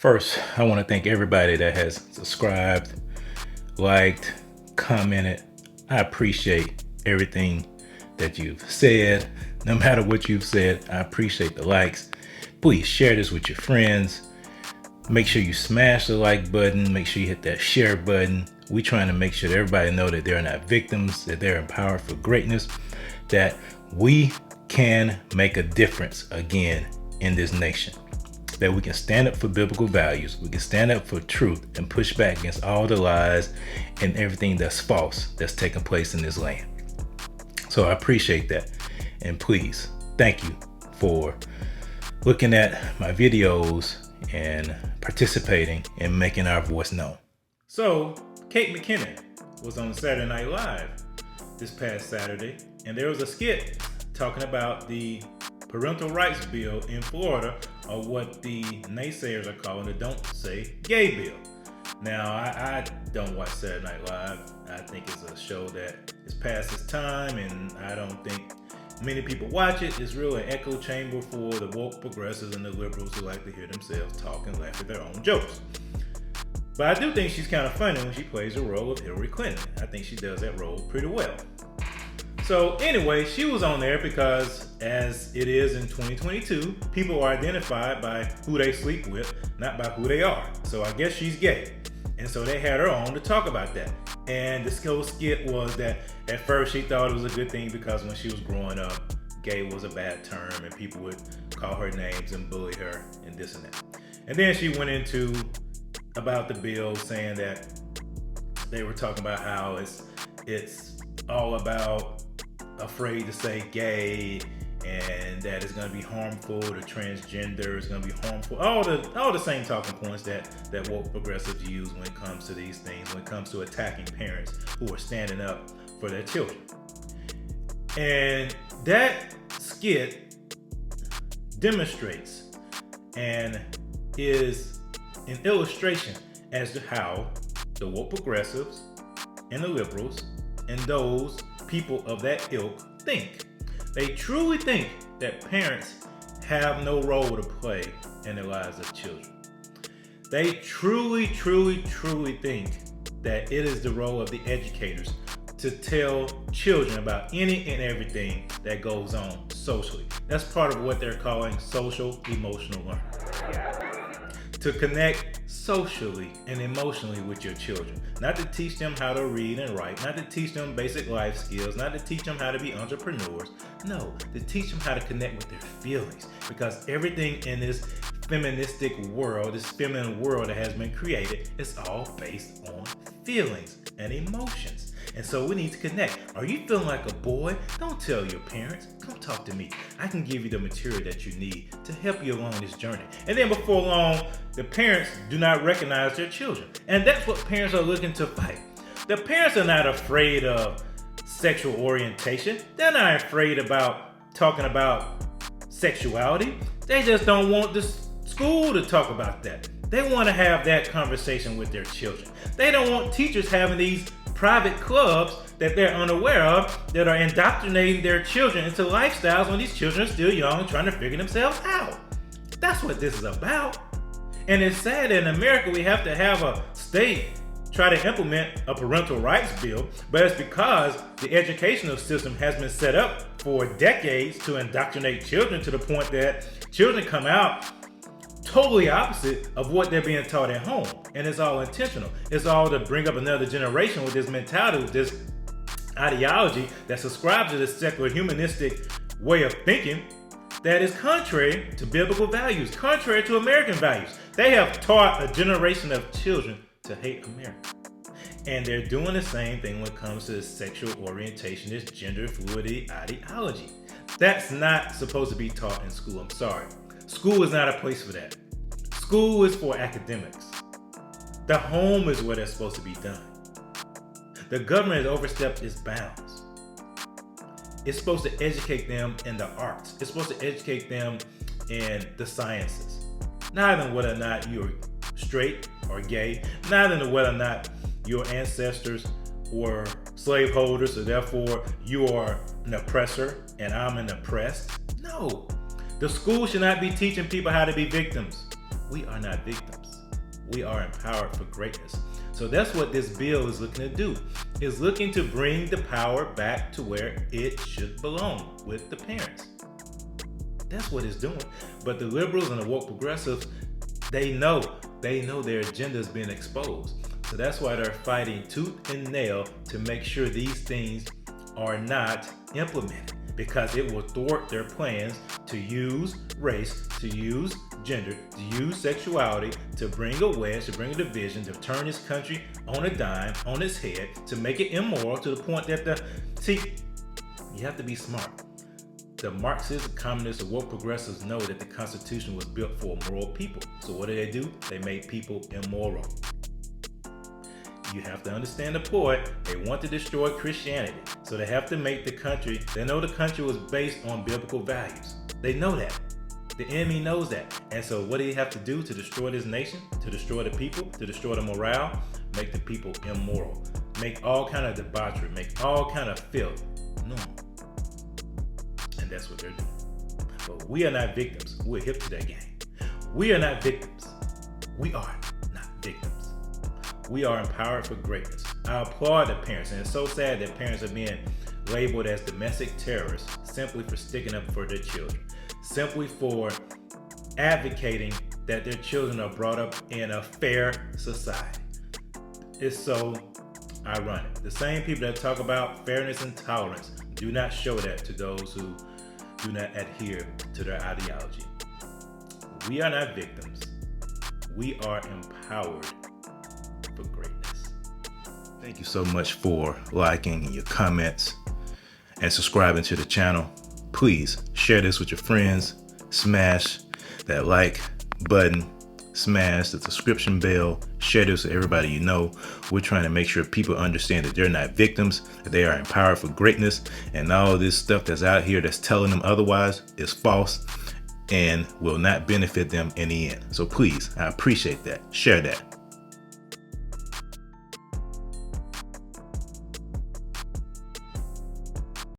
First, I want to thank everybody that has subscribed, liked, commented. I appreciate everything that you've said. No matter what you've said, I appreciate the likes. Please share this with your friends. Make sure you smash the like button. Make sure you hit that share button. We're trying to make sure that everybody know that they're not victims, that they're empowered for greatness, that we can make a difference again in this nation. That we can stand up for biblical values, we can stand up for truth and push back against all the lies and everything that's false that's taking place in this land. So I appreciate that. And please, thank you for looking at my videos and participating and making our voice known. So Kate McKinnon was on Saturday Night Live this past Saturday, and there was a skit talking about the Parental Rights Bill in Florida, or what the naysayers are calling the Don't Say Gay Bill. Now, I don't watch Saturday Night Live. I think it's a show that is past its time, and I don't think many people watch it. It's really an echo chamber for the woke progressives and the liberals who like to hear themselves talk and laugh at their own jokes. But I do think she's kind of funny when she plays the role of Hillary Clinton. I think she does that role pretty well. So anyway, she was on there because, as it is in 2022, people are identified by who they sleep with, not by who they are. So I guess she's gay. And so they had her on to talk about that. And the whole skit was that at first she thought it was a good thing because when she was growing up, gay was a bad term and people would call her names and bully her and this and that. And then she went into about the bill, saying that they were talking about how it's all about afraid to say gay, and that it's going to be harmful to transgender, it's going to be harmful, all the same talking points that woke progressives use when it comes to these things, when it comes to attacking parents who are standing up for their children. And that skit demonstrates and is an illustration as to how the woke progressives and the liberals and those people of that ilk think. They truly think that parents have no role to play in the lives of children. They truly think that it is the role of the educators to tell children about any and everything that goes on socially. That's part of what they're calling social emotional learning. To connect socially and emotionally with your children. Not to teach them how to read and write, not to teach them basic life skills, not to teach them how to be entrepreneurs. No, to teach them how to connect with their feelings. Because everything in this feministic world, this feminine world that has been created, is all based on feelings and emotions. And so we need to connect. Are you feeling like a boy? Don't tell your parents. Come talk to me. I can give you the material that you need to help you along this journey. And then before long, the parents do not recognize their children. And that's what parents are looking to fight. The parents are not afraid of sexual orientation. They're not afraid about talking about sexuality. They just don't want the school to talk about that. They want to have that conversation with their children. They don't want teachers having these private clubs that they're unaware of that are indoctrinating their children into lifestyles when these children are still young and trying to figure themselves out. That's what this is about. And it's sad that in America we have to have a state try to implement a parental rights bill, but it's because the educational system has been set up for decades to indoctrinate children to the point that children come out totally opposite of what they're being taught at home. And it's all intentional. It's all to bring up another generation with this mentality, with this ideology that subscribes to this secular humanistic way of thinking that is contrary to biblical values, contrary to American values. They have taught a generation of children to hate America. And they're doing the same thing when it comes to this sexual orientation, this gender fluidity ideology. That's not supposed to be taught in school. I'm sorry. School is not a place for that. School is for academics. The home is where that's supposed to be done. The government has overstepped its bounds. It's supposed to educate them in the arts. It's supposed to educate them in the sciences. Not in whether or not you're straight or gay. Not in whether or not your ancestors were slaveholders, so therefore you are an oppressor and I'm an oppressed. No. The school should not be teaching people how to be victims. We are not victims. We are empowered for greatness. So that's what this bill is looking to do. It's looking to bring the power back to where it should belong, with the parents. That's what it's doing. But the liberals and the woke progressives, they know their agenda is being exposed. So that's why they're fighting tooth and nail to make sure these things are not implemented, because it will thwart their plans to use race, to use gender, to use sexuality, to bring a wedge, to bring a division, to turn this country on a dime, on its head, to make it immoral to the point that see, you have to be smart. The Marxists, the communists, the woke progressives know that the Constitution was built for moral people. So what do? They made people immoral. You have to understand the point. They want to destroy Christianity. So they have to make the country, they know the country was based on biblical values. They know that. The enemy knows that. And so what do you have to do to destroy this nation? To destroy the people? To destroy the morale? Make the people immoral. Make all kind of debauchery. Make all kind of filth normal. And that's what they're doing. But we are not victims. We're hip to that game. We are not victims. We are not victims. We are empowered for greatness. I applaud the parents, and it's so sad that parents are being labeled as domestic terrorists simply for sticking up for their children, simply for advocating that their children are brought up in a fair society. It's so ironic. The same people that talk about fairness and tolerance do not show that to those who do not adhere to their ideology. We are not victims. We are empowered for greatness. Thank you so much for liking and your comments and subscribing to the channel. Please share this with your friends. Smash that like button. Smash the subscription bell. Share this with everybody you know. We're trying to make sure people understand that they're not victims, that they are empowered for greatness, and all this stuff that's out here that's telling them otherwise is false and will not benefit them in the end. So please, I appreciate that. Share that.